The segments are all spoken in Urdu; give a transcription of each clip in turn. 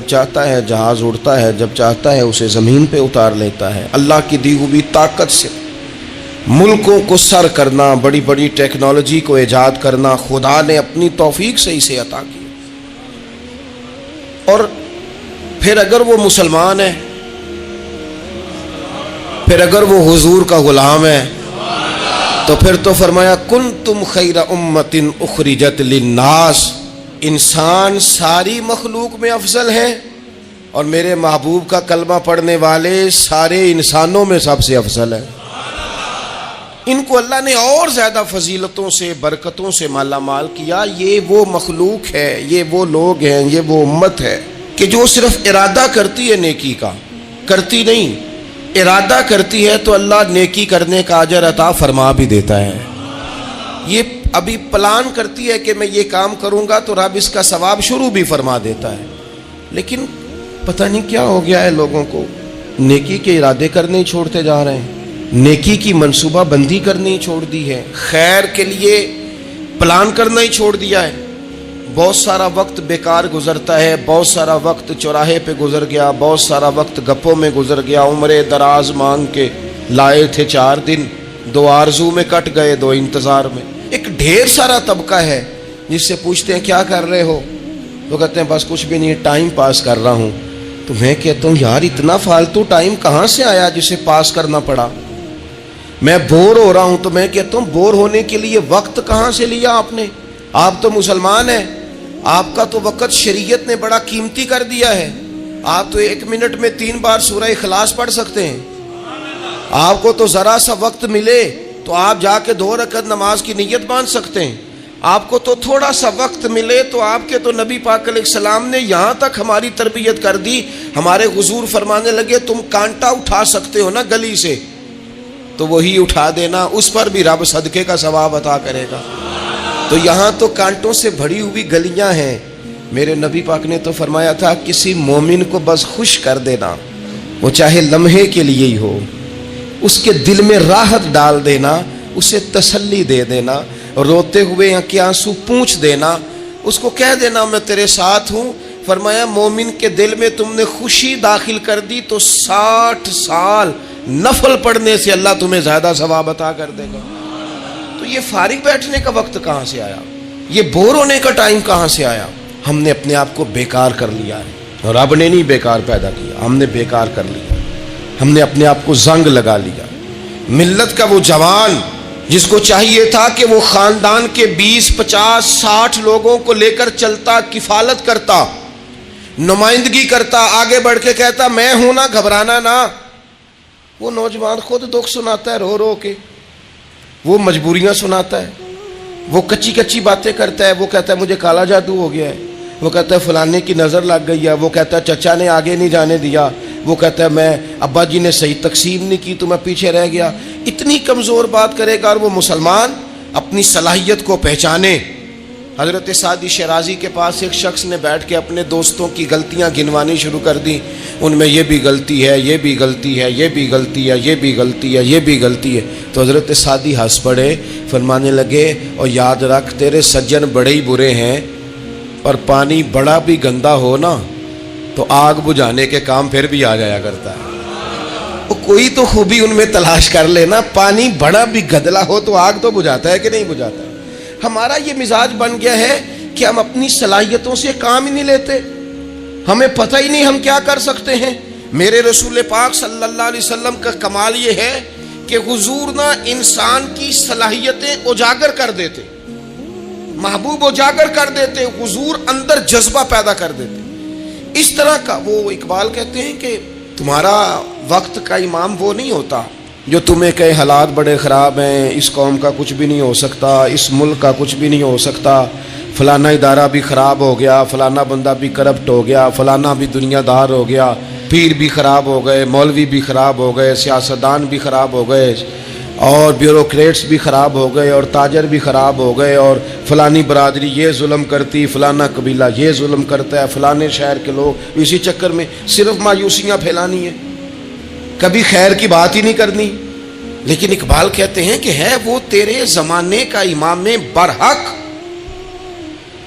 جب چاہتا ہے جہاز اڑتا ہے، جب چاہتا ہے اسے زمین پہ اتار لیتا ہے۔ اللہ کی دی ہوئی طاقت سے ملکوں کو سر کرنا، بڑی بڑی ٹیکنالوجی کو ایجاد کرنا خدا نے اپنی توفیق سے اسے عطا کی۔ اور پھر اگر وہ مسلمان ہے، پھر اگر وہ حضور کا غلام ہے، تو پھر تو فرمایا کنتم خیر امت اخرجت للناس، انسان ساری مخلوق میں افضل ہیں، اور میرے محبوب کا کلمہ پڑھنے والے سارے انسانوں میں سب سے افضل ہیں۔ ان کو اللہ نے اور زیادہ فضیلتوں سے، برکتوں سے مالا مال کیا۔ یہ وہ مخلوق ہے، یہ وہ لوگ ہیں، یہ وہ امت ہے کہ جو صرف ارادہ کرتی ہے نیکی کا، کرتی نہیں، ارادہ کرتی ہے تو اللہ نیکی کرنے کا اجر عطا فرما بھی دیتا ہے۔ یہ ابھی پلان کرتی ہے کہ میں یہ کام کروں گا تو رب اس کا ثواب شروع بھی فرما دیتا ہے، لیکن پتہ نہیں کیا ہو گیا ہے لوگوں کو، نیکی کے ارادے کرنے ہی چھوڑتے جا رہے ہیں، نیکی کی منصوبہ بندی کرنی ہی چھوڑ دی ہے، خیر کے لیے پلان کرنا ہی چھوڑ دیا ہے۔ بہت سارا وقت بیکار گزرتا ہے، بہت سارا وقت چوراہے پہ گزر گیا، بہت سارا وقت گپوں میں گزر گیا، عمرے دراز مانگ کے لائے تھے 4 دن، 2 آرزو میں کٹ گئے، 2 انتظار میں۔ ایک ڈھیر سارا طبقہ ہے جس سے پوچھتے ہیں کیا کر رہے ہو، وہ کہتے ہیں بس کچھ بھی نہیں، ٹائم پاس کر رہا ہوں۔ تو میں کہتا ہوں یار اتنا فالتو ٹائم کہاں سے آیا جسے پاس کرنا پڑا؟ میں بور ہو رہا ہوں تو میں کہتا ہوں بور ہونے کے لیے وقت کہاں سے لیا آپ نے؟ آپ تو مسلمان ہیں، آپ کا تو وقت شریعت نے بڑا قیمتی کر دیا ہے۔ آپ تو 1 منٹ میں 3 بار سورہ اخلاص پڑھ سکتے ہیں۔ آپ کو تو ذرا سا وقت ملے تو آپ جا کے 2 رکعت نماز کی نیت باندھ سکتے ہیں۔ آپ کو تو تھوڑا سا وقت ملے تو آپ کے تو نبی پاک علیہ السلام نے یہاں تک ہماری تربیت کر دی، ہمارے حضور فرمانے لگے تم کانٹا اٹھا سکتے ہو نا گلی سے، تو وہی اٹھا دینا، اس پر بھی رب صدقے کا ثواب عطا کرے گا۔ تو یہاں تو کانٹوں سے بھری ہوئی گلیاں ہیں۔ میرے نبی پاک نے تو فرمایا تھا کسی مومن کو بس خوش کر دینا، وہ چاہے لمحے کے لیے ہی ہو، اس کے دل میں راحت ڈال دینا، اسے تسلی دے دینا، روتے ہوئے آنکھ آنسو پونچھ دینا، اس کو کہہ دینا میں تیرے ساتھ ہوں۔ فرمایا مومن کے دل میں تم نے خوشی داخل کر دی تو 60 سال نفل پڑھنے سے اللہ تمہیں زیادہ ثواب عطا کر دے گا۔ تو یہ فارغ بیٹھنے کا وقت کہاں سے آیا؟ یہ بور ہونے کا ٹائم کہاں سے آیا؟ ہم نے اپنے آپ کو بیکار کر لیا ہے، اور رب نے نہیں بیکار پیدا کیا، ہم نے بیکار کر لیا، ہم نے اپنے آپ کو زنگ لگا لیا۔ ملت کا وہ جوان جس کو چاہیے تھا کہ وہ خاندان کے 20 50 60 لوگوں کو لے کر چلتا، کفالت کرتا، نمائندگی کرتا، آگے بڑھ کے کہتا میں ہوں نا، گھبرانا نہ، وہ نوجوان خود دکھ سناتا ہے رو رو کے، وہ مجبوریاں سناتا ہے، وہ کچی کچی باتیں کرتا ہے، وہ کہتا ہے مجھے کالا جادو ہو گیا ہے، وہ کہتا ہے فلانے کی نظر لگ گئی ہے، وہ کہتا ہے چچا نے آگے نہیں جانے دیا، وہ کہتا ہے میں ابا جی نے صحیح تقسیم نہیں کی تو میں پیچھے رہ گیا۔ اتنی کمزور بات کرے گا، اور وہ مسلمان اپنی صلاحیت کو پہچانے۔ حضرت سعدی شیرازی کے پاس ایک شخص نے بیٹھ کے اپنے دوستوں کی غلطیاں گنوانی شروع کر دی، ان میں یہ بھی غلطی ہے، یہ بھی غلطی ہے، یہ بھی غلطی ہے، یہ بھی غلطی ہے، یہ بھی غلطی ہے۔ تو حضرت سعدی ہنس پڑے، فرمانے لگے اور یاد رکھ تیرے سجن بڑے ہی برے ہیں، پر پانی بڑا بھی گندا ہو نا تو آگ بجھانے کے کام پھر بھی آ جایا کرتا ہے۔ کوئی تو خوبی ان میں تلاش کر لینا، پانی بڑا بھی گدلا ہو تو آگ تو بجھاتا ہے کہ نہیں بجھاتا ہے۔ ہمارا یہ مزاج بن گیا ہے کہ ہم اپنی صلاحیتوں سے کام ہی نہیں لیتے، ہمیں پتہ ہی نہیں ہم کیا کر سکتے ہیں۔ میرے رسول پاک صلی اللہ علیہ وسلم کا کمال یہ ہے کہ حضور نہ انسان کی صلاحیتیں اجاگر کر دیتے، محبوب اجاگر کر دیتے، حضور اندر جذبہ پیدا کر دیتے۔ اس طرح کا وہ اقبال کہتے ہیں کہ تمہارا وقت کا امام وہ نہیں ہوتا جو تمہیں کہے حالات بڑے خراب ہیں، اس قوم کا کچھ بھی نہیں ہو سکتا، اس ملک کا کچھ بھی نہیں ہو سکتا، فلانا ادارہ بھی خراب ہو گیا، فلانا بندہ بھی کرپٹ ہو گیا، فلانا بھی دنیا دار ہو گیا، پیر بھی خراب ہو گئے، مولوی بھی خراب ہو گئے، سیاستدان بھی خراب ہو گئے، اور بیوروکریٹس بھی خراب ہو گئے، اور تاجر بھی خراب ہو گئے، اور فلانی برادری یہ ظلم کرتی، فلانا قبیلہ یہ ظلم کرتا ہے، فلانے شہر کے لوگ، اسی چکر میں صرف مایوسیاں پھیلانی ہیں، کبھی خیر کی بات ہی نہیں کرنی۔ لیکن اقبال کہتے ہیں کہ ہے وہ تیرے زمانے کا امام برحق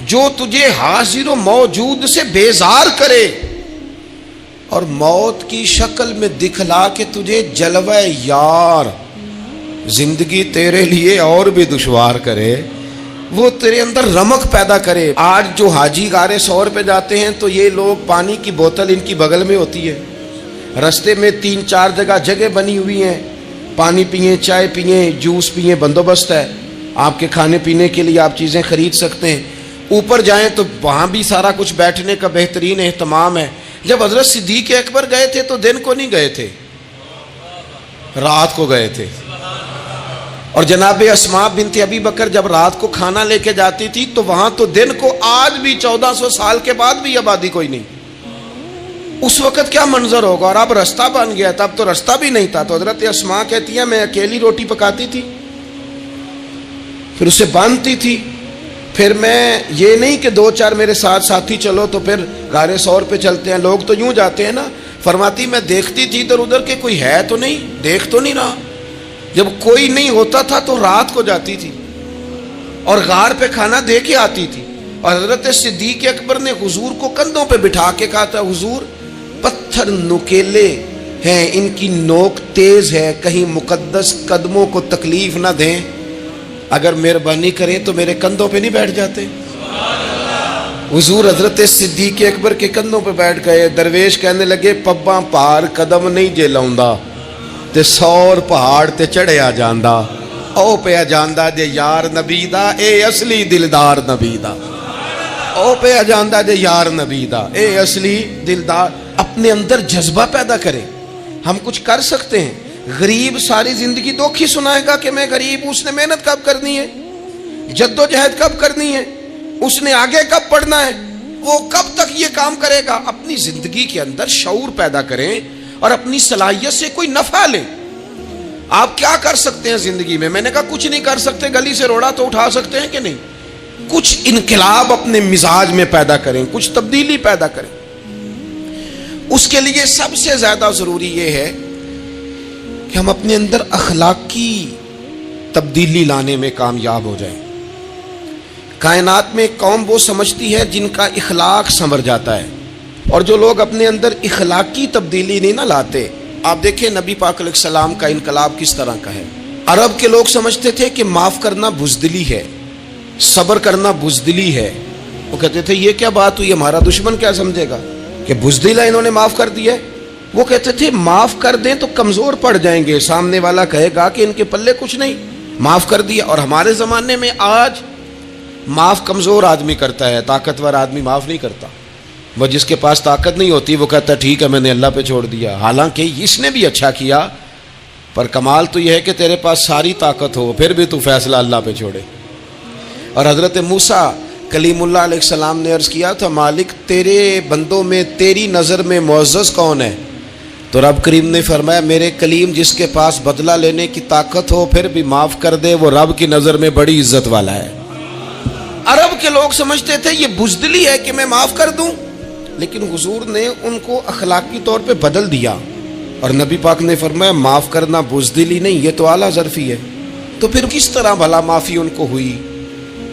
جو تجھے حاضر و موجود سے بیزار کرے، اور موت کی شکل میں دکھلا کے تجھے جلوہ یار زندگی تیرے لیے اور بھی دشوار کرے، وہ تیرے اندر رمق پیدا کرے۔ آج جو حاجی غار ثور پہ جاتے ہیں تو یہ لوگ پانی کی بوتل ان کی بغل میں ہوتی ہے، رستے میں 3-4 جگہ بنی ہوئی ہیں، پانی پئیں، چائے پئیں، جوس پئیں، بندوبست ہے، آپ کے کھانے پینے کے لیے آپ چیزیں خرید سکتے ہیں۔ اوپر جائیں تو وہاں بھی سارا کچھ بیٹھنے کا بہترین اہتمام ہے۔ جب حضرت صدیق اکبر گئے تھے تو دن کو نہیں گئے تھے، رات کو گئے تھے۔ اور جناب اسماء بنت ابی بکر جب رات کو کھانا لے کے جاتی تھی تو وہاں تو دن کو آج بھی 1400 سال کے بعد بھی آبادی کوئی نہیں۔ اس وقت کیا منظر ہوگا، اور اب رستہ بن گیا تھا، اب تو رستہ بھی نہیں تھا۔ تو حضرت اسماء کہتی ہیں میں اکیلی روٹی پکاتی تھی، پھر اسے باندھتی تھی، پھر میں یہ نہیں کہ 2-4 میرے ساتھ ساتھی چلو تو پھر غار ثور پہ چلتے ہیں، لوگ تو یوں جاتے ہیں نا۔ فرماتی میں دیکھتی تھی ادھر ادھر کہ کوئی ہے تو نہیں، دیکھ تو نہیں رہا۔ جب کوئی نہیں ہوتا تھا تو رات کو جاتی تھی اور غار پہ کھانا دے کے آتی تھی۔ اور حضرت صدیق اکبر نے حضور کو کندھوں پہ بٹھا کے کہا تھا حضور پتھر نکیلے ہیں، ان کی نوک تیز ہے، کہیں مقدس قدموں کو تکلیف نہ دیں، اگر مہربانی کریں تو میرے کندھوں پہ نہیں بیٹھ جاتے؟ حضور حضرت صدیق اکبر کے کندھوں پہ بیٹھ گئے۔ درویش کہنے لگے پباں پار قدم نہیں جے لاؤندا تے 100 پہاڑ تے چڑھیا جاندا، او پیا جاندا جے یار نبی دا، اے اصلی دلدار نبی دا، او پیا جاندا جے یار نبی دا، اے اصلی دلدار۔ اپنے اندر جذبہ پیدا کریں، ہم کچھ کر سکتے ہیں۔ غریب ساری زندگی دکھ ہی سنائے گا کہ میں غریب ہوں، اس نے محنت کب کرنی ہے، جد و جہد کب کرنی ہے، اس نے آگے کب پڑھنا ہے، وہ کب تک یہ کام کرے گا۔ اپنی زندگی کے اندر شعور پیدا کریں اور اپنی صلاحیت سے کوئی نفع لیں۔ آپ کیا کر سکتے ہیں زندگی میں؟ میں نے کہا کچھ نہیں کر سکتے، گلی سے روڑا تو اٹھا سکتے ہیں کہ نہیں؟ کچھ انقلاب اپنے مزاج میں پیدا کریں، کچھ تبدیلی پیدا کریں۔ اس کے لیے سب سے زیادہ ضروری یہ ہے کہ ہم اپنے اندر اخلاقی تبدیلی لانے میں کامیاب ہو جائیں۔ کائنات میں ایک قوم وہ سمجھتی ہے جن کا اخلاق سنور جاتا ہے، اور جو لوگ اپنے اندر اخلاقی تبدیلی نہیں نہ لاتے، آپ دیکھیں نبی پاک علیہ السلام کا انقلاب کس طرح کا ہے۔ عرب کے لوگ سمجھتے تھے کہ معاف کرنا بزدلی ہے، صبر کرنا بزدلی ہے۔ وہ کہتے تھے یہ کیا بات ہوئی، ہمارا دشمن کیا سمجھے گا کہ بزدل ہے، انہوں نے معاف کر دیا ہے۔ وہ کہتے تھے معاف کر دیں تو کمزور پڑ جائیں گے، سامنے والا کہے گا کہ ان کے پلے کچھ نہیں، معاف کر دیا۔ اور ہمارے زمانے میں آج معاف کمزور آدمی کرتا ہے، طاقتور آدمی معاف نہیں کرتا۔ وہ جس کے پاس طاقت نہیں ہوتی وہ کہتا ہے ٹھیک ہے میں نے اللہ پہ چھوڑ دیا، حالانکہ اس نے بھی اچھا کیا، پر کمال تو یہ ہے کہ تیرے پاس ساری طاقت ہو پھر بھی تو فیصلہ اللہ پہ چھوڑے۔ اور حضرت موسیٰ کلیم اللہ علیہ السلام نے عرض کیا تھا مالک تیرے بندوں میں تیری نظر میں معزز کون ہے؟ تو رب کریم نے فرمایا میرے کلیم جس کے پاس بدلہ لینے کی طاقت ہو پھر بھی معاف کر دے وہ رب کی نظر میں بڑی عزت والا ہے۔ عرب کے لوگ سمجھتے تھے یہ بزدلی ہے کہ میں معاف کر دوں، لیکن حضور نے ان کو اخلاقی طور پہ بدل دیا، اور نبی پاک نے فرمایا معاف کرنا بزدلی نہیں، یہ تو اعلیٰ ظرفی ہے۔ تو پھر کس طرح بھلا معافی ان کو ہوئی؟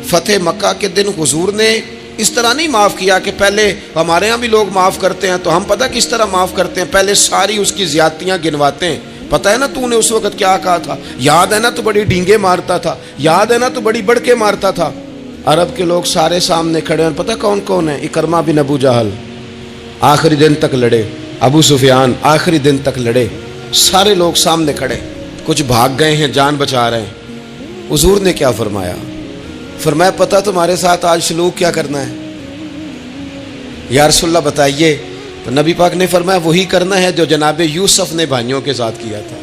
فتح مکہ کے دن حضور نے اس طرح نہیں معاف کیا کہ پہلے ہمارے ہاں بھی لوگ معاف کرتے ہیں تو ہم پتہ کس طرح معاف کرتے ہیں، پہلے ساری اس کی زیادتیاں گنواتے ہیں۔ پتہ ہے نا تو نے اس وقت کیا کہا تھا، یاد ہے نا تو بڑی ڈینگے مارتا تھا، یاد ہے نا تو بڑی بڑھ کے مارتا تھا۔ عرب کے لوگ سارے سامنے کھڑے ہیں، پتہ کون کون ہے؟ اکرمہ بن ابو جہل آخری دن تک لڑے، ابو سفیان آخری دن تک لڑے، سارے لوگ سامنے کھڑے، کچھ بھاگ گئے ہیں جان بچا رہے ہیں۔ حضور نے کیا فرمایا؟ فرمایا پتہ تمہارے ساتھ آج سلوک کیا کرنا ہے؟ یا رسول اللہ بتائیے۔ تو نبی پاک نے فرمایا وہی کرنا ہے جو جناب یوسف نے بھائیوں کے ساتھ کیا تھا،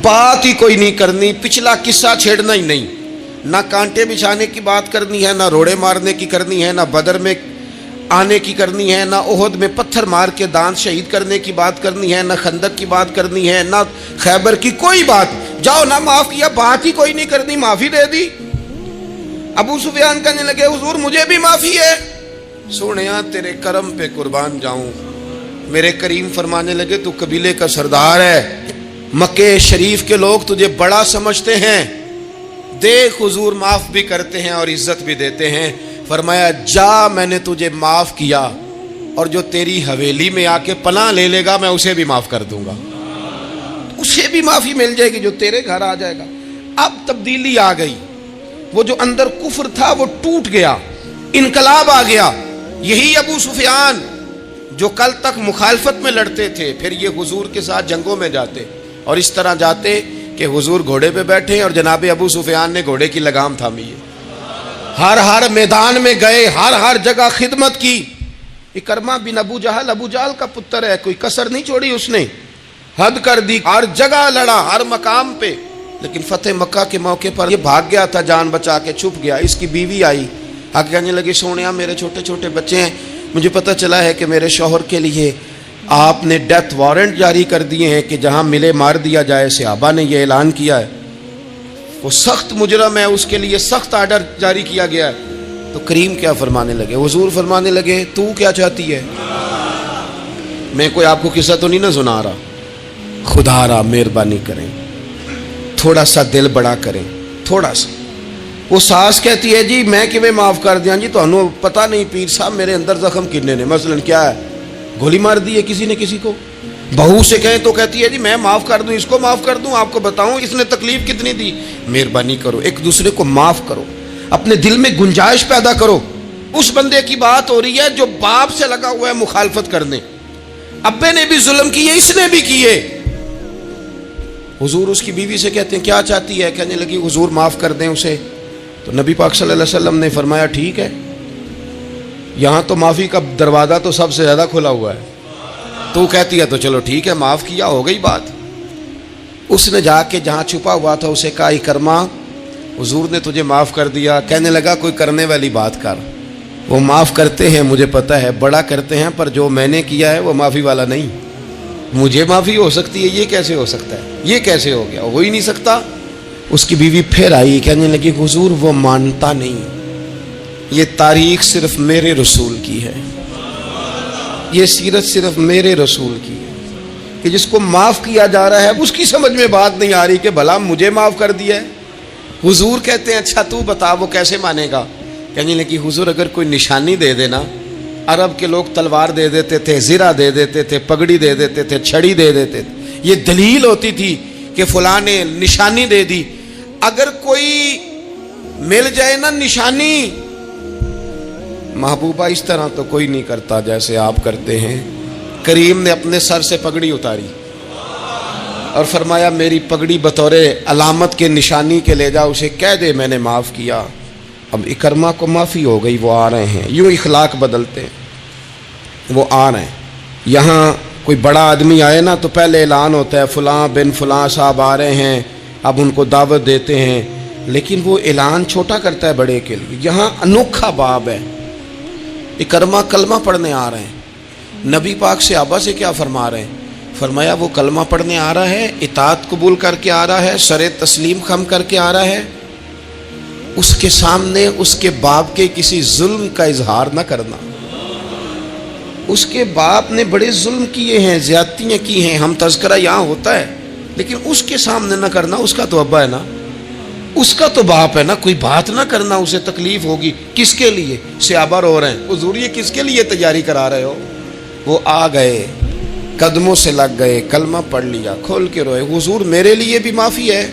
بات ہی کوئی نہیں کرنی، پچھلا قصہ چھیڑنا ہی نہیں، نہ کانٹے بچھانے کی بات کرنی ہے، نہ روڑے مارنے کی کرنی ہے، نہ بدر میں آنے کی کرنی ہے، نہ احد میں پتھر مار کے دانت شہید کرنے کی بات کرنی ہے، نہ خندق کی بات کرنی ہے، نہ خیبر کی کوئی بات۔ جاؤ نہ معاف کیا، بات ہی کوئی نہیں کرنی، معافی دے دی۔ ابو سفیان کہنے لگے حضور مجھے بھی معافی ہے۔ سونیا تیرے کرم پہ قربان جاؤں۔ میرے کریم فرمانے لگے تو قبیلے کا سردار ہے، مکے شریف کے لوگ تجھے بڑا سمجھتے ہیں، دیکھ حضور معاف بھی کرتے ہیں اور عزت بھی دیتے ہیں۔ فرمایا جا میں نے تجھے معاف کیا اور جو تیری حویلی میں آ کے پناہ لے لے گا میں اسے بھی معاف کر دوں گا. اسے بھی معافی مل جائے گی جو تیرے گھر آ جائے گا. اب تبدیلی آ گئی. وہ جو اندر کفر تھا وہ ٹوٹ گیا, انقلاب آ گیا. یہی ابو سفیان جو کل تک مخالفت میں لڑتے تھے, پھر یہ حضور کے ساتھ جنگوں میں جاتے, اور اس طرح جاتے کہ حضور گھوڑے پہ بیٹھے اور جناب ابو سفیان نے گھوڑے کی لگام تھامی ہے. ہر میدان میں گئے, ہر جگہ خدمت کی. اکرمہ بن ابو جہل کا پتر ہے, کوئی کسر نہیں چھوڑی اس نے, حد کر دی, ہر جگہ لڑا, ہر مقام پہ. لیکن فتح مکہ کے موقع پر یہ بھاگ گیا تھا, جان بچا کے چھپ گیا. اس کی بیوی آئی, آگے کہنے لگی سونیا میرے چھوٹے چھوٹے بچے ہیں, مجھے پتہ چلا ہے کہ میرے شوہر کے لیے آپ نے ڈیتھ وارنٹ جاری کر دیے ہیں کہ جہاں ملے مار دیا جائے. صحابہ نے یہ اعلان کیا ہے, وہ سخت مجرم ہے, اس کے لیے سخت آرڈر جاری کیا گیا ہے. تو کریم کیا فرمانے لگے, حضور فرمانے لگے تو کیا چاہتی ہے؟ میں کوئی آپ کو قصہ تو نہیں نہ سنا رہا, خدا را مہربانی کریں, تھوڑا سا دل بڑا کریں, تھوڑا سا. وہ ساس کہتی ہے جی میں کیویں معاف کر دیاں جی, تمہیں پتہ نہیں پیر صاحب میرے اندر زخم کتنے نے, مثلا کیا ہے, گولی مار دی ہے کسی نے کسی کو. بہو سے کہیں تو کہتی ہے جی میں معاف کر دوں, اس کو معاف کر دوں, آپ کو بتاؤں اس نے تکلیف کتنی دی. مہربانی کرو, ایک دوسرے کو معاف کرو, اپنے دل میں گنجائش پیدا کرو. اس بندے کی بات ہو رہی ہے جو باپ سے لگا ہوا ہے مخالفت کرنے, ابے نے بھی ظلم کیے, اس نے بھی کیے. حضور اس کی بیوی سے کہتے ہیں کیا چاہتی ہے؟ کہنے لگی حضور معاف کر دیں اسے. تو نبی پاک صلی اللہ علیہ وسلم نے فرمایا ٹھیک ہے, یہاں تو معافی کا دروازہ تو سب سے زیادہ کھلا ہوا ہے. تو کہتی ہے تو چلو ٹھیک ہے, معاف کیا, ہو گئی بات. اس نے جا کے جہاں چھپا ہوا تھا اسے کہا اکرمہ حضور نے تجھے معاف کر دیا. کہنے لگا کوئی کرنے والی بات کر, وہ معاف کرتے ہیں مجھے پتہ ہے, بڑا کرتے ہیں, پر جو میں نے کیا ہے وہ معافی والا نہیں. مجھے معافی ہو سکتی ہے, یہ کیسے ہو سکتا ہے, یہ کیسے ہو گیا, ہو ہی نہیں سکتا. اس کی بیوی پھر آئی, کہنے لگی حضور وہ مانتا نہیں, یہ تاریخ صرف میرے رسول کی ہے, یہ سیرت صرف میرے رسول کی ہے, کہ جس کو معاف کیا جا رہا ہے اس کی سمجھ میں بات نہیں آ رہی کہ بھلا مجھے معاف کر دیا ہے. حضور کہتے ہیں اچھا تو بتا وہ کیسے مانے گا. کہنے لگی حضور اگر کوئی نشانی دے دینا, عرب کے لوگ تلوار دے دیتے تھے, زرہ دے دیتے تھے, پگڑی دے دیتے تھے, چھڑی دے دیتے تھے, یہ دلیل ہوتی تھی کہ فلاں نے نشانی دے دی. اگر کوئی مل جائے نا نشانی, محبوبہ اس طرح تو کوئی نہیں کرتا جیسے آپ کرتے ہیں. کریم نے اپنے سر سے پگڑی اتاری اور فرمایا میری پگڑی بطور علامت کے نشانی کے لے جا, اسے کہہ دے میں نے معاف کیا. اب اکرمہ کو معافی ہو گئی, وہ آ رہے ہیں. یوں اخلاق بدلتے ہیں, وہ آ رہے ہیں. یہاں کوئی بڑا آدمی آئے نا تو پہلے اعلان ہوتا ہے فلاں بن فلاں صاحب آ رہے ہیں, اب ان کو دعوت دیتے ہیں, لیکن وہ اعلان چھوٹا کرتا ہے بڑے کے لیے. یہاں انوکھا باب ہے. اکرمہ کلمہ پڑھنے آ رہے ہیں, نبی پاک صحابہ سے کیا فرما رہے ہیں؟ فرمایا وہ کلمہ پڑھنے آ رہا ہے, اطاعت قبول کر کے آ رہا ہے, سر تسلیم خم کر کے آ رہا ہے, اس کے سامنے اس کے باپ کے کسی ظلم کا اظہار نہ کرنا. اس کے باپ نے بڑے ظلم کیے ہیں, زیادتیاں کی ہیں, ہم تذکرہ یہاں ہوتا ہے, لیکن اس کے سامنے نہ کرنا. اس کا تو ابا ہے نا, اس کا تو باپ ہے نا, کوئی بات نہ کرنا, اسے تکلیف ہوگی. کس کے لیے؟ صحابہ رو رہے ہیں, حضور یہ کس کے لیے تیاری کرا رہے ہو؟ وہ آ گئے, قدموں سے لگ گئے, کلمہ پڑھ لیا, کھول کے روئے, حضور میرے لیے بھی معافی ہے؟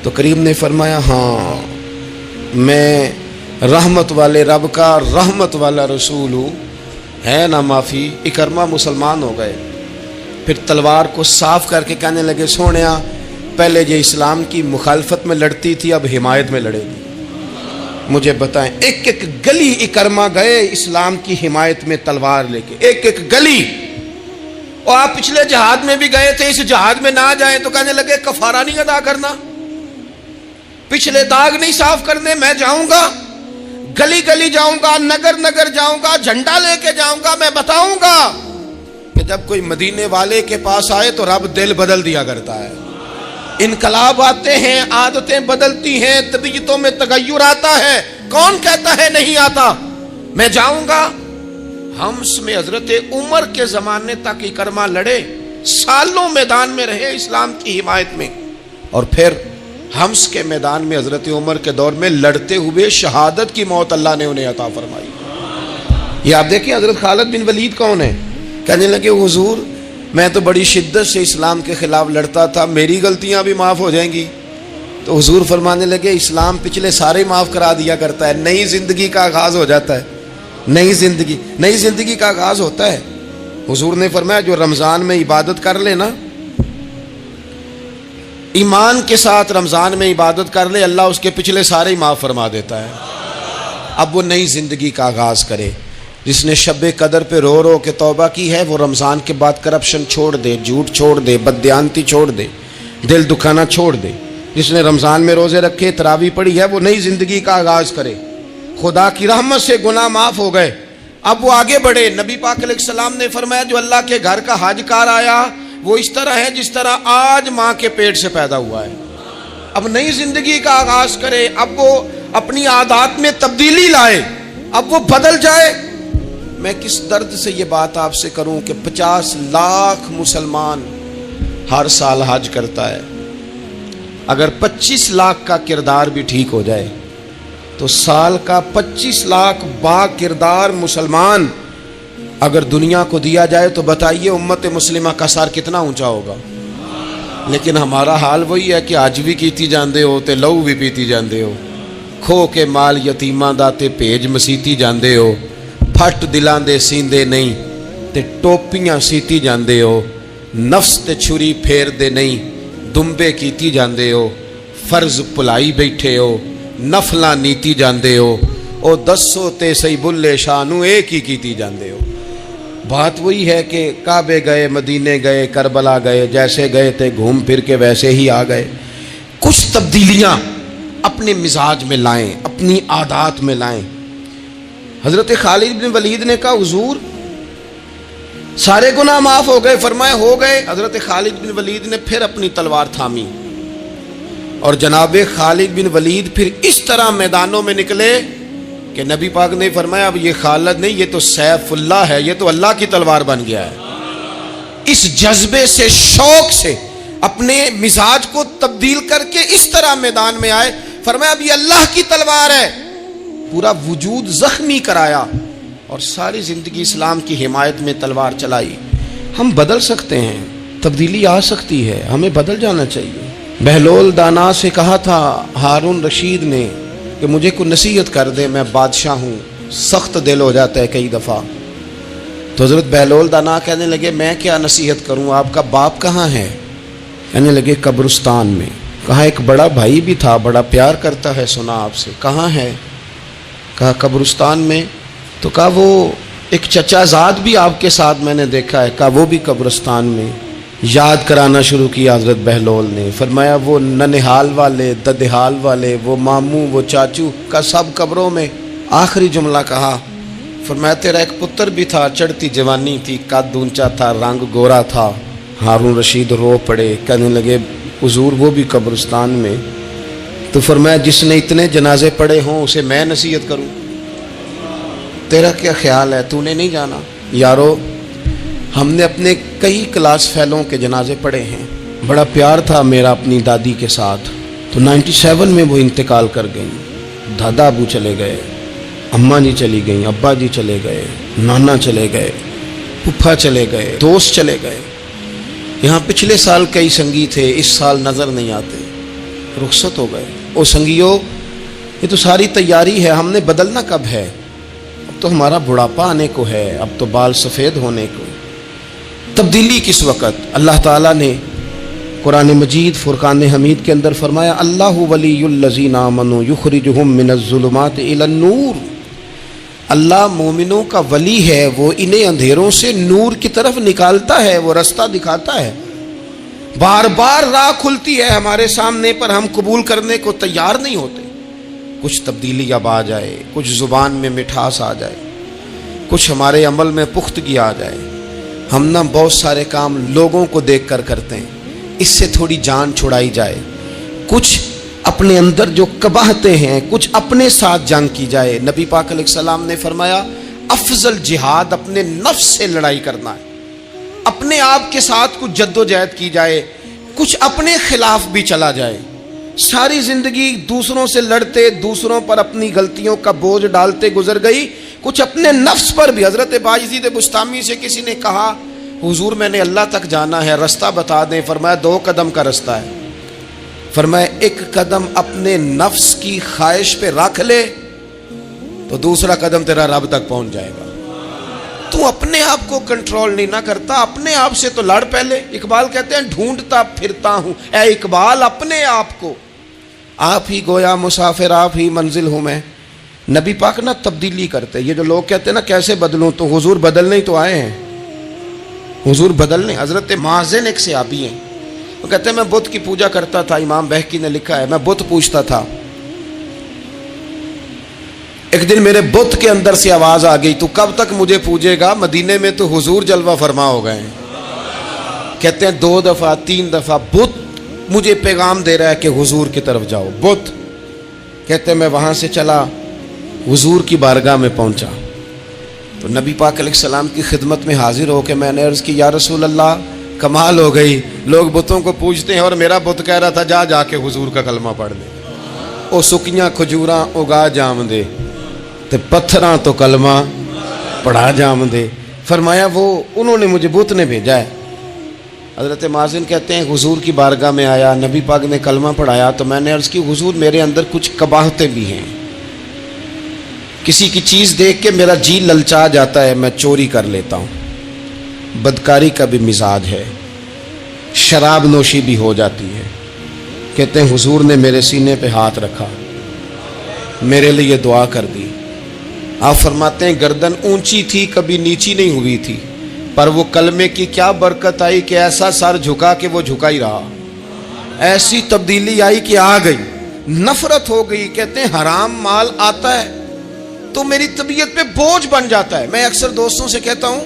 تو کریم نے فرمایا ہاں میں رحمت والے رب کا رحمت والا رسول ہوں, ہے نا معافی. اکرمہ مسلمان ہو گئے. پھر تلوار کو صاف کر کے کہنے لگے سونیا پہلے یہ اسلام کی مخالفت میں لڑتی تھی, اب حمایت میں لڑے گی. مجھے بتائیں, ایک ایک گلی اکرمہ گئے اسلام کی حمایت میں تلوار لے کے, ایک ایک گلی. اور آپ پچھلے جہاد میں بھی گئے تھے, اس جہاد میں نہ جائیں تو کہنے لگے کفارہ نہیں ادا کرنا, پچھلے داغ نہیں صاف کرنے. میں جاؤں گا, گلی گلی جاؤں گا, نگر نگر جاؤں گا, جھنڈا لے کے جاؤں گا, میں بتاؤں گا کہ جب کوئی مدینے والے کے پاس آئے تو رب دل بدل دیا کرتا ہے. انقلاب آتے ہیں, عادتیں بدلتی ہیں, طبیعتوں میں تغیر آتا ہے. کون کہتا ہے نہیں آتا؟ میں جاؤں گا. حمص میں حضرت عمر کے زمانے تک اکرمہ لڑے, سالوں میدان میں رہے اسلام کی حمایت میں, اور پھر حمص کے میدان میں حضرت عمر کے دور میں لڑتے ہوئے شہادت کی موت اللہ نے انہیں عطا فرمائی. یہ آپ دیکھیں حضرت خالد بن ولید کون ہے؟ کہنے لگے حضور میں تو بڑی شدت سے اسلام کے خلاف لڑتا تھا، میری غلطیاں بھی معاف ہو جائیں گی؟ تو حضور فرمانے لگے اسلام پچھلے سارے معاف کرا دیا کرتا ہے، نئی زندگی کا آغاز ہو جاتا ہے، نئی زندگی کا آغاز ہوتا ہے۔ حضور نے فرمایا جو رمضان میں عبادت کر لے نا، ایمان کے ساتھ رمضان میں عبادت کر لے، اللہ اس کے پچھلے سارے ہی معاف فرما دیتا ہے۔ اب وہ نئی زندگی کا آغاز کرے۔ جس نے شب قدر پہ رو رو کے توبہ کی ہے وہ رمضان کے بعد کرپشن چھوڑ دے، جھوٹ چھوڑ دے، بددیانتی چھوڑ دے، دل دکھانا چھوڑ دے۔ جس نے رمضان میں روزے رکھے، تراویح پڑھی ہے، وہ نئی زندگی کا آغاز کرے۔ خدا کی رحمت سے گناہ معاف ہو گئے، اب وہ آگے بڑھے۔ نبی پاک علیہ السلام نے فرمایا جو اللہ کے گھر کا حج کار آیا وہ اس طرح ہے جس طرح آج ماں کے پیٹ سے پیدا ہوا ہے۔ اب نئی زندگی کا آغاز کرے، اب وہ اپنی عادات میں تبدیلی لائے، اب وہ بدل جائے۔ میں کس درد سے یہ بات آپ سے کروں کہ 50 لاکھ مسلمان ہر سال حج کرتا ہے، اگر 25 لاکھ کا کردار بھی ٹھیک ہو جائے تو سال کا 25 لاکھ با کردار مسلمان اگر دنیا کو دیا جائے تو بتائیے امت مسلمہ کا سر کتنا اونچا ہوگا۔ لیکن ہمارا حال وہی ہے کہ آج بھی کیتی جاندے ہو تے لہو بھی پیتی جاندے ہو، کھو کے مال یتیماں دا تے بھیج مسیتی جاندے ہو، پھٹ دلاں دے سیندے نہیں تے ٹوپیاں سیتی جاندے ہو، نفس تے چھری پھیر دے نہیں دمبے کیتی جاندے ہو، فرض پلائی بیٹھے ہو، نفلاں نیتی جاندے ہو، او دسو تے سی بلے شانو ایک ہی کیتی جاندے ہو۔ بات وہی ہے کہ کعبے گئے، مدینے گئے، کربلا گئے، جیسے گئے تھے گھوم پھر کے ویسے ہی آ گئے۔ کچھ تبدیلیاں اپنے مزاج میں لائیں، اپنی عادات میں لائیں۔ حضرت خالد بن ولید نے کہا حضور سارے گناہ معاف ہو گئے؟ فرمایا ہو گئے۔ حضرت خالد بن ولید نے پھر اپنی تلوار تھامی اور جناب خالد بن ولید پھر اس طرح میدانوں میں نکلے کہ نبی پاک نے فرمایا اب یہ خالد نہیں، یہ تو سیف اللہ ہے، یہ تو اللہ کی تلوار بن گیا ہے۔ اس جذبے سے، شوق سے اپنے مزاج کو تبدیل کر کے اس طرح میدان میں آئے، فرمایا اب یہ اللہ کی تلوار ہے۔ پورا وجود زخمی کرایا اور ساری زندگی اسلام کی حمایت میں تلوار چلائی۔ ہم بدل سکتے ہیں، تبدیلی آ سکتی ہے، ہمیں بدل جانا چاہیے۔ بہلول دانا سے کہا تھا ہارون رشید نے کہ مجھے کوئی نصیحت کر دے، میں بادشاہ ہوں، سخت دل ہو جاتا ہے کئی دفعہ۔ تو حضرت بہلول دانا کہنے لگے میں کیا نصیحت کروں، آپ کا باپ کہاں ہے؟ کہنے لگے قبرستان میں۔ کہا ایک بڑا بھائی بھی تھا، بڑا پیار کرتا ہے، سنا آپ سے، کہاں ہے؟ کہا قبرستان میں۔ تو کہا وہ ایک چچا زاد بھی آپ کے ساتھ میں نے دیکھا ہے، کہا وہ بھی قبرستان میں۔ یاد کرانا شروع کیا حضرت بہلول نے، فرمایا وہ ننہال والے، ددہال والے، وہ ماموں، وہ چاچو کا سب قبروں میں۔ آخری جملہ کہا، فرمایا تیرا ایک پتر بھی تھا، چڑھتی جوانی تھی، قد اونچا تھا، رنگ گورا تھا۔ ہارون رشید رو پڑے، کہنے لگے حضور وہ بھی قبرستان میں۔ تو فرمایا جس نے اتنے جنازے پڑھے ہوں اسے میں نصیحت کروں؟ تیرا کیا خیال ہے، تو نے نہیں جانا؟ یارو ہم نے اپنے کئی کلاس فیلوں کے جنازے پڑھے ہیں، بڑا پیار تھا میرا اپنی دادی کے ساتھ، تو 97 میں وہ انتقال کر گئیں، دادا ابو چلے گئے، اماں جی چلی گئیں، ابا جی چلے گئے، نانا چلے گئے، پھپھا چلے گئے، دوست چلے گئے۔ یہاں پچھلے سال کئی سنگی تھے، اس سال نظر نہیں آتے، رخصت ہو گئے۔ او سنگیو یہ تو ساری تیاری ہے، ہم نے بدلنا کب ہے؟ اب تو ہمارا بڑھاپا آنے کو ہے، اب تو بال سفید ہونے کو۔ تبدیلی کس وقت؟ اللہ تعالیٰ نے قرآن مجید فرقان حمید کے اندر فرمایا اللہ ولی الذین آمنوا یخرجہم من الظلمات الی النور۔ اللہ مومنوں کا ولی ہے، وہ انہیں اندھیروں سے نور کی طرف نکالتا ہے، وہ رستہ دکھاتا ہے۔ بار بار راہ کھلتی ہے ہمارے سامنے پر ہم قبول کرنے کو تیار نہیں ہوتے۔ کچھ تبدیلی اب آ جائے، کچھ زبان میں مٹھاس آ جائے، کچھ ہمارے عمل میں پختگی آ جائے۔ ہم نہ بہت سارے کام لوگوں کو دیکھ کر کرتے ہیں، اس سے تھوڑی جان چھڑائی جائے۔ کچھ اپنے اندر جو قباہتیں ہیں، کچھ اپنے ساتھ جنگ کی جائے۔ نبی پاک علیہ السلام نے فرمایا افضل جہاد اپنے نفس سے لڑائی کرنا ہے، اپنے آپ کے ساتھ کچھ جد و جہد کی جائے، کچھ اپنے خلاف بھی چلا جائے۔ ساری زندگی دوسروں سے لڑتے، دوسروں پر اپنی غلطیوں کا بوجھ ڈالتے گزر گئی، کچھ اپنے نفس پر بھی. حضرت باجزید بستامی سے کسی نے کہا حضور میں نے اللہ تک جانا ہے، رستہ بتا دیں. فرمایا 2 قدم کا رستہ ہے. فرمایا 1 قدم اپنے نفس کی خواہش پہ رکھ لے تو دوسرا قدم تیرا رب تک پہنچ جائے گا. تو اپنے آپ کو کنٹرول نہیں نہ کرتا، اپنے آپ سے تو لڑ پہلے. اقبال کہتے ہیں ڈھونڈتا پھرتا ہوں اے اقبال اپنے آپ کو، آپ ہی گویا مسافر آپ ہی منزل ہوں میں. نبی پاک نہ تبدیلی کرتے. یہ جو لوگ کہتے ہیں نا کیسے بدلوں، تو حضور بدلنے ہی تو آئے ہیں. حضور بدلنے. حضرت مازن ایک صحابی ہیں، وہ کہتے ہیں میں بت کی پوجا کرتا تھا. امام بہقی نے لکھا ہے میں بت پوجتا تھا. ایک دن میرے بت کے اندر سے آواز آ گئی تو کب تک مجھے پوجے گا، مدینے میں تو حضور جلوہ فرما ہو گئے ہیں. کہتے ہیں 2 دفعہ 3 دفعہ بت مجھے پیغام دے رہا ہے کہ حضور کی طرف جاؤ. بت کہتے ہیں میں وہاں سے چلا حضور کی بارگاہ میں پہنچا تو نبی پاک علیہ السلام کی خدمت میں حاضر ہو کے میں نے عرض کی یا رسول اللہ کمال ہو گئی، لوگ بتوں کو پوجتے ہیں اور میرا بت کہہ رہا تھا جا کے حضور کا کلمہ پڑھ دے. او سکیاں کھجوراں اگا جام دے تے پتھراں تو کلمہ پڑھا جام دے. فرمایا وہ انہوں نے مجھے بت نے بھیجا ہے. حضرت مازن کہتے ہیں حضور کی بارگاہ میں آیا، نبی پاک نے کلمہ پڑھایا تو میں نے عرض کی حضور میرے اندر کچھ قباحتیں بھی ہیں، کسی کی چیز دیکھ کے میرا جی للچا جاتا ہے، میں چوری کر لیتا ہوں، بدکاری کا بھی مزاج ہے، شراب نوشی بھی ہو جاتی ہے. کہتے ہیں حضور نے میرے سینے پہ ہاتھ رکھا، میرے لیے دعا کر دی. آپ فرماتے ہیں گردن اونچی تھی کبھی نیچی نہیں ہوئی تھی، پر وہ کلمے کی کیا برکت آئی کہ ایسا سر جھکا کہ وہ جھکا ہی رہا. ایسی تبدیلی آئی کہ آ گئی، نفرت ہو گئی. کہتے ہیں حرام مال آتا ہے تو میری طبیعت پہ بوجھ بن جاتا ہے. میں اکثر دوستوں سے کہتا ہوں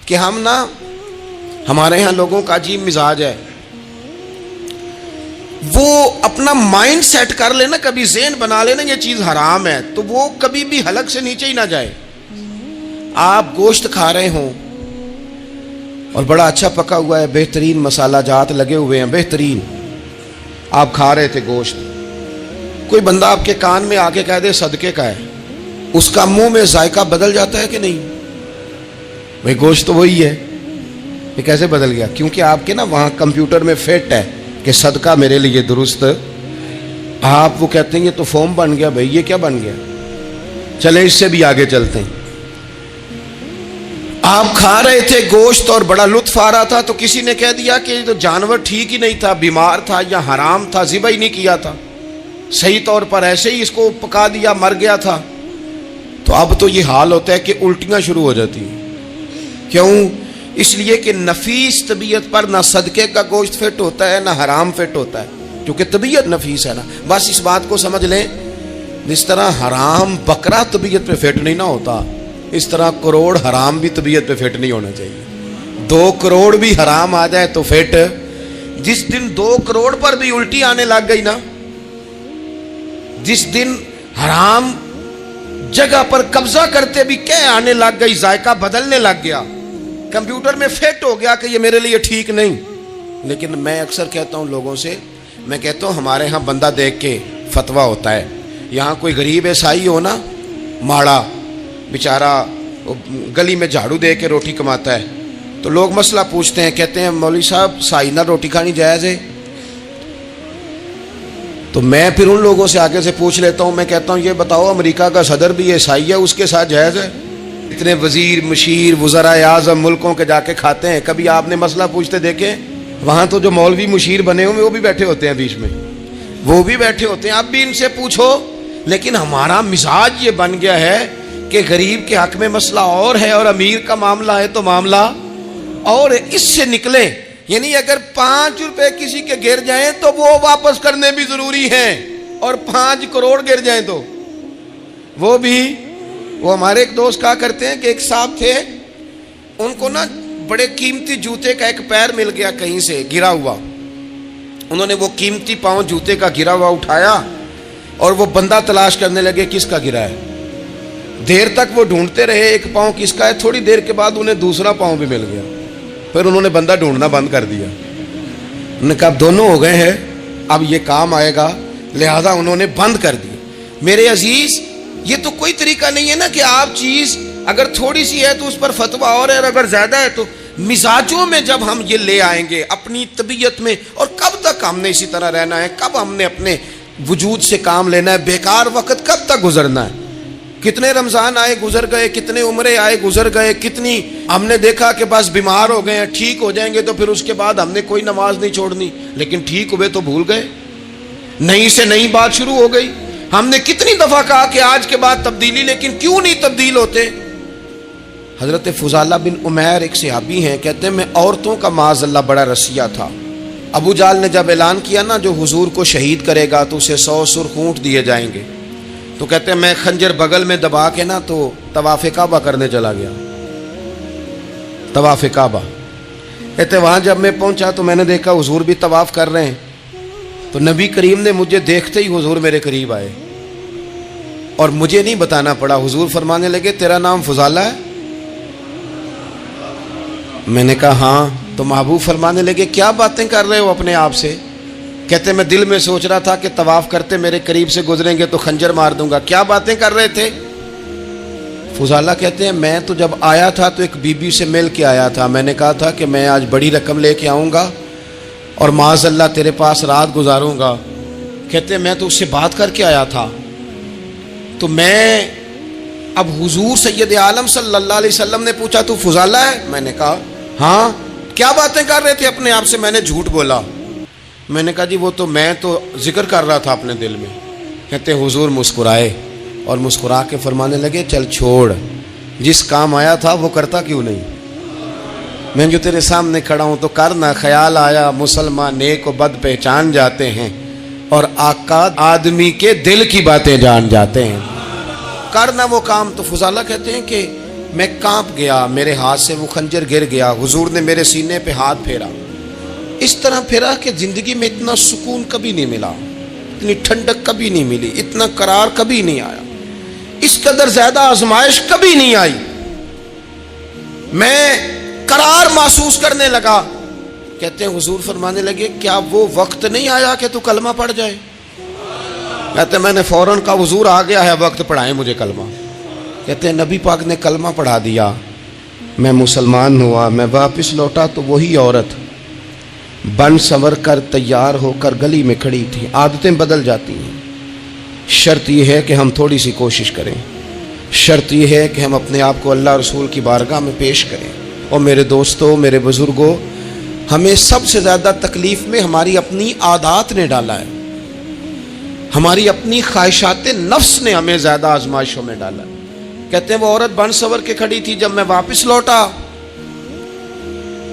کہ ہمارے ہاں لوگوں کا عجیب مزاج ہے، وہ اپنا مائنڈ سیٹ کر لینا، کبھی ذہن بنا لینا یہ چیز حرام ہے تو وہ کبھی بھی حلق سے نیچے ہی نہ جائے. آپ گوشت کھا رہے ہوں اور بڑا اچھا پکا ہوا ہے، بہترین مسالہ جات لگے ہوئے ہیں بہترین، آپ کھا رہے تھے گوشت، کوئی بندہ آپ کے کان میں آ کے کہہ دے صدقے کا ہے، اس کا منہ میں ذائقہ بدل جاتا ہے کہ نہیں؟ بھئی گوشت تو وہی ہے، یہ کیسے بدل گیا؟ کیونکہ آپ کے نا وہاں کمپیوٹر میں فٹ ہے کہ صدقہ میرے لیے درست. آپ وہ کہتے ہیں یہ تو فارم بن گیا. بھئی یہ کیا بن گیا؟ چلے اس سے بھی آگے چلتے ہیں. آپ کھا رہے تھے گوشت اور بڑا لطف آ رہا تھا تو کسی نے کہہ دیا کہ تو جانور ٹھیک ہی نہیں تھا، بیمار تھا یا حرام تھا، ذبح ہی نہیں کیا تھا، صحیح طور پر ایسے ہی اس کو پکا دیا، مر گیا تھا. تو اب تو یہ حال ہوتا ہے کہ الٹیاں شروع ہو جاتی ہیں. کیوں؟ اس لیے کہ نفیس طبیعت پر نہ صدقے کا گوشت فٹ ہوتا ہے نہ حرام فٹ ہوتا ہے، کیونکہ طبیعت نفیس ہے نا. بس اس بات کو سمجھ لیں، جس طرح حرام بکرا طبیعت پہ فٹ نہیں نہ ہوتا، اس طرح کروڑ حرام بھی طبیعت پہ فٹ نہیں ہونا چاہیے. 2 کروڑ بھی حرام آ جائے تو فٹ. جس دن 2 کروڑ پر بھی الٹی آنے لگ گئی نا، جس دن حرام جگہ پر قبضہ کرتے بھی کہہ آنے لگ گئی، ذائقہ بدلنے لگ گیا، کمپیوٹر میں فٹ ہو گیا کہ یہ میرے لیے ٹھیک نہیں. لیکن میں اکثر کہتا ہوں لوگوں سے، میں کہتا ہوں ہمارے ہاں بندہ دیکھ کے فتویٰ ہوتا ہے. یہاں کوئی غریب عیسائی ہو نا، ماڑا بیچارہ گلی میں جھاڑو دے کے روٹی کماتا ہے، تو لوگ مسئلہ پوچھتے ہیں، کہتے ہیں مولوی صاحب سائنہ روٹی کھانی جائز ہے؟ تو میں پھر ان لوگوں سے آگے سے پوچھ لیتا ہوں، میں کہتا ہوں یہ بتاؤ امریکہ کا صدر بھی عیسائی ہے، اس کے ساتھ جائز ہے؟ اتنے وزیر مشیر وزراء اعظم ملکوں کے جا کے کھاتے ہیں، کبھی آپ نے مسئلہ پوچھتے دیکھیں؟ وہاں تو جو مولوی مشیر بنے ہوئے وہ بھی بیٹھے ہوتے ہیں بیچ میں، وہ بھی بیٹھے ہوتے ہیں، اب بھی ان سے پوچھو. لیکن ہمارا مزاج یہ بن گیا ہے کہ غریب کے حق میں مسئلہ اور ہے اور امیر کا معاملہ ہے تو معاملہ اور اس سے نکلے. یعنی اگر 5 روپے کسی کے گر جائیں تو وہ واپس کرنے بھی ضروری ہیں، اور 5 کروڑ گر جائیں تو وہ بھی. وہ ہمارے ایک دوست کہا کرتے ہیں کہ ایک صاحب تھے، ان کو نا بڑے قیمتی جوتے کا ایک پیر مل گیا کہیں سے گرا ہوا. انہوں نے وہ قیمتی پاؤں جوتے کا گرا ہوا اٹھایا اور وہ بندہ تلاش کرنے لگے کس کا گرا ہے. دیر تک وہ ڈھونڈتے رہے ایک پاؤں کس کا ہے، تھوڑی دیر کے بعد انہیں دوسرا پاؤں بھی مل گیا. پھر انہوں نے بندہ ڈھونڈنا بند کر دیا. انہوں نے کہا اب دونوں ہو گئے ہیں، اب یہ کام آئے گا، لہذا انہوں نے بند کر دیا. میرے عزیز یہ تو کوئی طریقہ نہیں ہے نا کہ آپ چیز اگر تھوڑی سی ہے تو اس پر فتویٰ اور ہے، اور اگر زیادہ ہے تو مزاجوں میں جب ہم یہ لے آئیں گے اپنی طبیعت میں، اور کب تک ہم نے اسی طرح رہنا ہے؟ کب ہم نے اپنے وجود سے کام لینا ہے؟ بیکار وقت کب تک گزرنا ہے؟ کتنے رمضان آئے گزر گئے، کتنے عمرے آئے گزر گئے، کتنی ہم نے دیکھا کہ بس بیمار ہو گئے ہیں، ٹھیک ہو جائیں گے تو پھر اس کے بعد ہم نے کوئی نماز نہیں چھوڑنی، لیکن ٹھیک ہوئے تو بھول گئے، نئی سے نئی بات شروع ہو گئی۔ ہم نے کتنی دفعہ کہا کہ آج کے بعد تبدیلی، لیکن کیوں نہیں تبدیل ہوتے؟ حضرت فضالہ بن عمیر ایک صحابی ہیں، کہتے ہیں میں عورتوں کا معاذ اللہ بڑا رسیہ تھا۔ ابو جہل نے جب اعلان کیا نا جو حضور کو شہید کرے گا تو اسے 100 سرخ اونٹ دیے جائیں گے، تو کہتے ہیں میں خنجر بغل میں دبا کے نا تو طواف کعبہ کرنے چلا گیا۔ طواف کعبہ کہتے وہاں جب میں پہنچا تو میں نے دیکھا حضور بھی طواف کر رہے ہیں، تو نبی کریم نے مجھے دیکھتے ہی حضور میرے قریب آئے، اور مجھے نہیں بتانا پڑا، حضور فرمانے لگے تیرا نام فضالہ ہے؟ میں نے کہا ہاں۔ تو محبوب فرمانے لگے کیا باتیں کر رہے ہو اپنے آپ سے؟ کہتے میں دل میں سوچ رہا تھا کہ طواف کرتے میرے قریب سے گزریں گے تو خنجر مار دوں گا۔ کیا باتیں کر رہے تھے؟ فضالہ کہتے ہیں میں تو جب آیا تھا تو ایک بی بی سے مل کے آیا تھا، میں نے کہا تھا کہ میں آج بڑی رقم لے کے آؤں گا اور معاذ اللہ تیرے پاس رات گزاروں گا۔ کہتے ہیں میں تو اس سے بات کر کے آیا تھا، تو میں اب حضور سید عالم صلی اللہ علیہ وسلم نے پوچھا تو فضالہ ہے؟ میں نے کہا ہاں۔ کیا باتیں کر رہے تھے اپنے آپ سے؟ میں نے جھوٹ بولا۔ میں نے کہا جی وہ تو میں تو ذکر کر رہا تھا اپنے دل میں۔ کہتے حضور مسکرائے اور مسکرا کے فرمانے لگے چل چھوڑ، جس کام آیا تھا وہ کرتا کیوں نہیں؟ میں جو تیرے سامنے کھڑا ہوں تو کرنا۔ خیال آیا مسلمان نیک و بد پہچان جاتے ہیں، اور آقا آدمی کے دل کی باتیں جان جاتے ہیں، کرنا وہ کام۔ تو فضالہ کہتے ہیں کہ میں کانپ گیا، میرے ہاتھ سے وہ خنجر گر گیا، حضور نے میرے سینے پہ ہاتھ پھیرا، اس طرح پھیرا کہ زندگی میں اتنا سکون کبھی نہیں ملا، اتنی ٹھنڈک کبھی نہیں ملی، اتنا قرار کبھی نہیں آیا، اس قدر زیادہ آزمائش کبھی نہیں آئی۔ میں قرار محسوس کرنے لگا۔ کہتے ہیں حضور فرمانے لگے کیا وہ وقت نہیں آیا کہ تو کلمہ پڑھ جائے؟ کہتے ہیں میں نے فوراً کہا حضور آ گیا ہے وقت، پڑھائیں مجھے کلمہ۔ کہتے ہیں نبی پاک نے کلمہ پڑھا دیا، میں مسلمان ہوا۔ میں واپس لوٹا تو وہی عورت بن سنور کر تیار ہو کر گلی میں کھڑی تھی۔ عادتیں بدل جاتی ہیں، شرط یہ ہے کہ ہم تھوڑی سی کوشش کریں، شرط یہ ہے کہ ہم اپنے آپ کو اللہ رسول کی بارگاہ میں پیش کریں۔ اور میرے دوستوں، میرے بزرگوں، ہمیں سب سے زیادہ تکلیف میں ہماری اپنی عادات نے ڈالا ہے، ہماری اپنی خواہشات نفس نے ہمیں زیادہ آزمائشوں میں ڈالا ہے۔ کہتے ہیں وہ عورت بن سنور کے کھڑی تھی، جب میں واپس لوٹا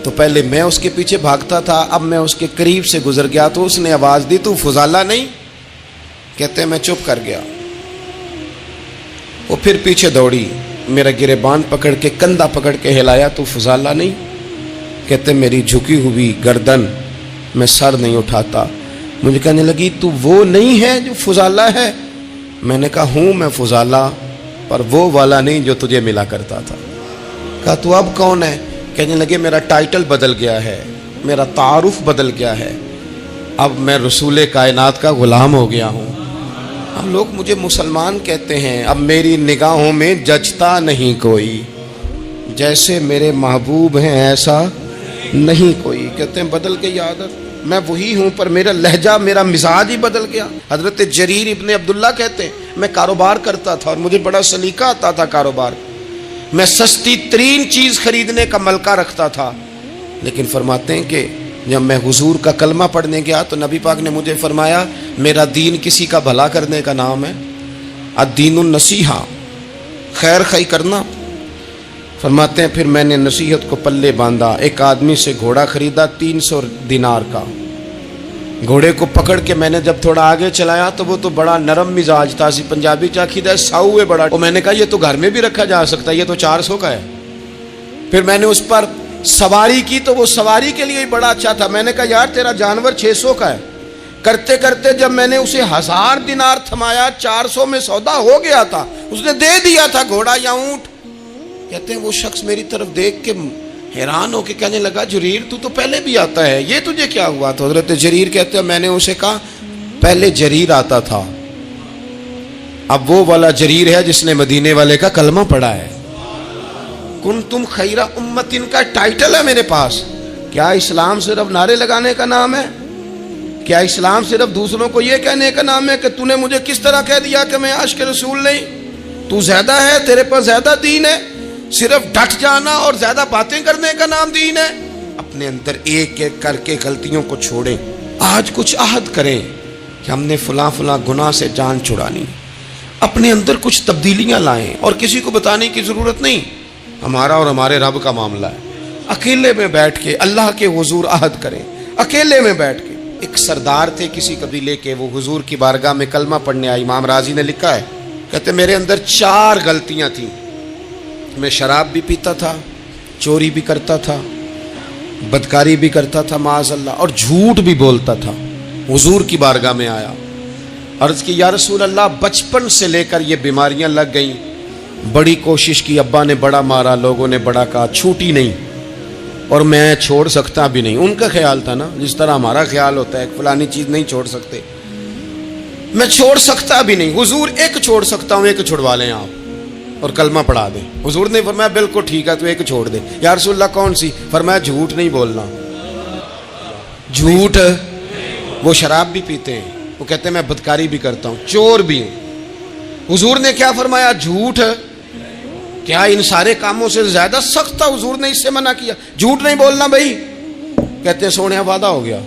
تو پہلے میں اس کے پیچھے بھاگتا تھا، اب میں اس کے قریب سے گزر گیا تو اس نے آواز دی تو فضالہ نہیں؟ کہتے ہیں میں چپ کر گیا۔ وہ پھر پیچھے دوڑی، میرا گریبان پکڑ کے کندھا پکڑ کے ہلایا تو فضالہ نہیں؟ کہتے ہیں میری جھکی ہوئی گردن، میں سر نہیں اٹھاتا۔ مجھے کہنے لگی تو وہ نہیں ہے جو فضالہ ہے؟ میں نے کہا ہوں میں فضالہ، پر وہ والا نہیں جو تجھے ملا کرتا تھا۔ کہا تو اب کون ہے؟ کہنے لگے میرا ٹائٹل بدل گیا ہے، میرا تعارف بدل گیا ہے، اب میں رسول کائنات کا غلام ہو گیا ہوں۔ اب لوگ مجھے مسلمان کہتے ہیں، اب میری نگاہوں میں جچتا نہیں کوئی، جیسے میرے محبوب ہیں ایسا نہیں کوئی۔ کہتے ہیں بدل گئی عادت، میں وہی ہوں پر میرا لہجہ، میرا مزاج ہی بدل گیا۔ حضرت جریر ابن عبداللہ کہتے ہیں میں کاروبار کرتا تھا اور مجھے بڑا سلیقہ آتا تھا کاروبار، میں سستی ترین چیز خریدنے کا ملکہ رکھتا تھا، لیکن فرماتے ہیں کہ جب میں حضور کا کلمہ پڑھنے گیا تو نبی پاک نے مجھے فرمایا میرا دین کسی کا بھلا کرنے کا نام ہے، الدین النصیحہ، خیر خی کرنا۔ فرماتے ہیں پھر میں نے نصیحت کو پلے باندھا، ایک آدمی سے گھوڑا خریدا 300 دینار کا، گھوڑے کو پکڑ کے میں نے جب تھوڑا آگے چلایا تو وہ تو بڑا نرم مزاج تھا، سی پنجابی چاکیدہ ساؤ ہے بڑا، اور میں نے کہا یہ تو گھر میں بھی رکھا جا سکتا ہے، یہ تو 400 کا ہے۔ پھر میں نے اس پر سواری کی تو وہ سواری کے لیے ہی بڑا اچھا تھا، میں نے کہا یار تیرا جانور 600 کا ہے۔ کرتے کرتے جب میں نے اسے 1000 دینار تھمایا، 400 میں سودا ہو گیا تھا، اس نے دے دیا تھا گھوڑا یا اونٹ۔ کہتے ہیں وہ شخص میری طرف دیکھ کے حیران ہو کے کہنے لگا جریر تو پہلے بھی آتا ہے، یہ تجھے کیا ہوا؟ تو حضرت جریر کہتے ہیں میں نے اسے کہا پہلے جریر آتا تھا، اب وہ والا جریر ہے جس نے مدینے والے کا کلمہ پڑھا ہے. کنتم خیر امتن کا ٹائٹل ہے میرے پاس. کیا اسلام صرف نعرے لگانے کا نام ہے؟ کیا اسلام صرف دوسروں کو یہ کہنے کا نام ہے کہ تو نے مجھے کس طرح کہہ دیا کہ میں عاشق رسول نہیں؟ تو زیادہ ہے، تیرے پاس زیادہ دین ہے. صرف ڈٹ جانا اور زیادہ باتیں کرنے کا نام دین ہے؟ اپنے اندر ایک ایک کر کے غلطیوں کو چھوڑیں. آج کچھ عہد کریں کہ ہم نے فلاں فلاں گناہ سے جان چھڑانی. اپنے اندر کچھ تبدیلیاں لائیں اور کسی کو بتانے کی ضرورت نہیں. ہمارا اور ہمارے رب کا معاملہ ہے. اکیلے میں بیٹھ کے اللہ کے حضور عہد کریں. اکیلے میں بیٹھ کے. ایک سردار تھے کسی قبیلے کے، وہ حضور کی بارگاہ میں کلمہ پڑھنے آئے. امام رازی نے لکھا ہے، کہتے میرے اندر 4 غلطیاں تھیں. میں شراب بھی پیتا تھا، چوری بھی کرتا تھا، بدکاری بھی کرتا تھا معاذ اللہ، اور جھوٹ بھی بولتا تھا. حضور کی بارگاہ میں آیا، عرض کی یا رسول اللہ بچپن سے لے کر یہ بیماریاں لگ گئیں، بڑی کوشش کی، ابا نے بڑا مارا، لوگوں نے بڑا کہا، چھوٹی نہیں، اور میں چھوڑ سکتا بھی نہیں. ان کا خیال تھا نا جس طرح ہمارا خیال ہوتا ہے فلانی چیز نہیں چھوڑ سکتے، میں چھوڑ سکتا بھی نہیں. حضور ایک چھوڑ سکتا ہوں، ایک چھڑوا لیں آپ اور کلمہ پڑھا دیں. حضور نے فرمایا بالکل ٹھیک ہے، تو ایک چھوڑ دے. یا رسول اللہ کون سی؟ فرمایا جھوٹ نہیں بولنا. جھوٹ، وہ شراب بھی پیتے ہیں، وہ کہتے ہیں میں بدکاری بھی کرتا ہوں، چور بھی ہوں. حضور نے کیا فرمایا؟ جھوٹ. کیا ان سارے کاموں سے زیادہ سخت تھا؟ حضور نے اس سے منع کیا، جھوٹ نہیں بولنا بھائی. کہتے ہیں سونے وعدہ ہو گیا.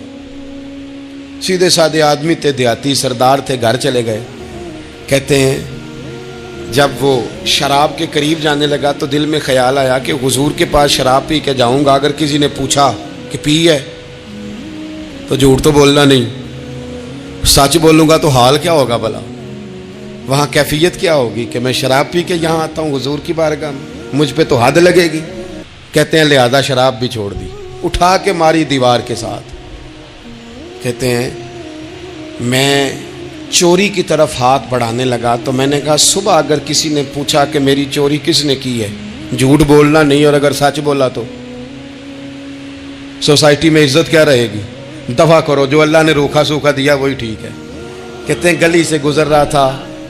سیدھے سادے آدمی تھے، دیہاتی سردار تھے، گھر چلے گئے. کہتے ہیں جب وہ شراب کے قریب جانے لگا تو دل میں خیال آیا کہ حضور کے پاس شراب پی کے جاؤں گا، اگر کسی نے پوچھا کہ پی ہے تو جھوٹ تو بولنا نہیں، سچ بولوں گا تو حال کیا ہوگا بھلا، وہاں کیفیت کیا ہوگی کہ میں شراب پی کے یہاں آتا ہوں حضور کی بارگاہ میں، مجھ پہ تو حد لگے گی. کہتے ہیں لہذا شراب بھی چھوڑ دی، اٹھا کے ماری دیوار کے ساتھ. کہتے ہیں میں چوری کی طرف ہاتھ بڑھانے لگا تو میں نے کہا صبح اگر کسی نے پوچھا کہ میری چوری کس نے کی ہے، جھوٹ بولنا نہیں، اور اگر سچ بولا تو سوسائٹی میں عزت کیا رہے گی؟ دفع کرو، جو اللہ نے روکھا سوکھا دیا وہی ٹھیک ہے. کہتے ہیں گلی سے گزر رہا تھا،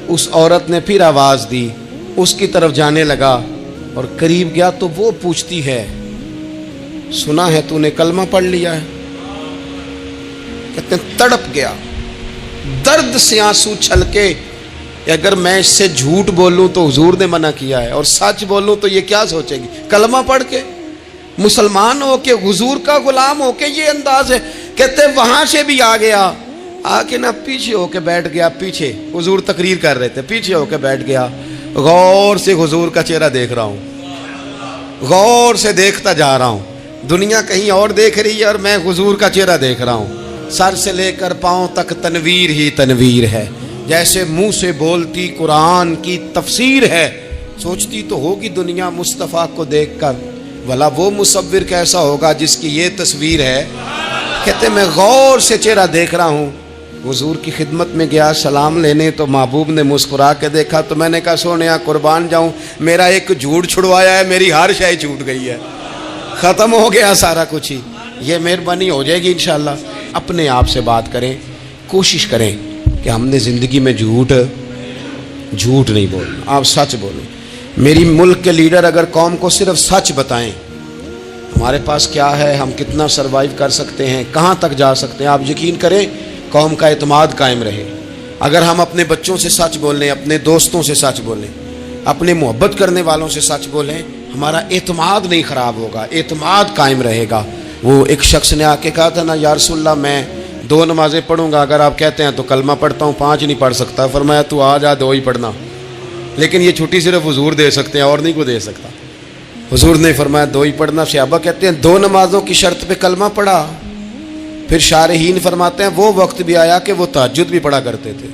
اس عورت نے پھر آواز دی، اس کی طرف جانے لگا اور قریب گیا تو وہ پوچھتی ہے سنا ہے تو نے کلمہ پڑھ لیا ہے؟ کہتے ہیں تڑپ گیا، درد سے آنسو چھلکے. اگر میں اس سے جھوٹ بولوں تو حضور نے منع کیا ہے، اور سچ بولوں تو یہ کیا سوچے گی؟ کلمہ پڑھ کے مسلمان ہو کے حضور کا غلام ہو کے یہ انداز ہے. کہتے وہاں سے بھی آ گیا، آ کے نا پیچھے ہو کے بیٹھ گیا. پیچھے حضور تقریر کر رہے تھے، پیچھے ہو کے بیٹھ گیا. غور سے حضور کا چہرہ دیکھ رہا ہوں، غور سے دیکھتا جا رہا ہوں. دنیا کہیں اور دیکھ رہی ہے اور میں حضور کا چہرہ دیکھ رہا ہوں. سر سے لے کر پاؤں تک تنویر ہی تنویر ہے، جیسے منہ سے بولتی قرآن کی تفسیر ہے. سوچتی تو ہوگی دنیا مصطفیٰ کو دیکھ کر بھلا وہ مصور کیسا ہوگا جس کی یہ تصویر ہے. کہتے میں غور سے چہرہ دیکھ رہا ہوں. حضور کی خدمت میں گیا سلام لینے تو محبوب نے مسکرا کے دیکھا تو میں نے کہا سونیا قربان جاؤں، میرا ایک جھوٹ چھڑوایا ہے، میری ہر شے چھوٹ گئی ہے، ختم ہو گیا سارا کچھ ہی. یہ مہربانی ہو جائے گی انشاءاللہ. اپنے آپ سے بات کریں، کوشش کریں کہ ہم نے زندگی میں جھوٹ نہیں بولنا، آپ سچ بولیں. میری ملک کے لیڈر اگر قوم کو صرف سچ بتائیں ہمارے پاس کیا ہے، ہم کتنا سروائیو کر سکتے ہیں، کہاں تک جا سکتے ہیں، آپ یقین کریں قوم کا اعتماد قائم رہے. اگر ہم اپنے بچوں سے سچ بولیں، اپنے دوستوں سے سچ بولیں، اپنے محبت کرنے والوں سے سچ بولیں، ہمارا اعتماد نہیں خراب ہوگا، اعتماد قائم رہے گا. وہ ایک شخص نے آ کے کہا تھا نا یا رسول اللہ میں 2 نمازیں پڑھوں گا، اگر آپ کہتے ہیں تو کلمہ پڑھتا ہوں، 5 نہیں پڑھ سکتا. فرمایا تو آ جا 2 ہی پڑھنا، لیکن یہ چھٹی صرف حضور دے سکتے ہیں اور نہیں کو دے سکتا. حضور نے فرمایا 2 ہی پڑھنا. صحابہ کہتے ہیں 2 نمازوں کی شرط پہ کلمہ پڑھا. پھر شارحین فرماتے ہیں وہ وقت بھی آیا کہ وہ تہجد بھی پڑھا کرتے تھے.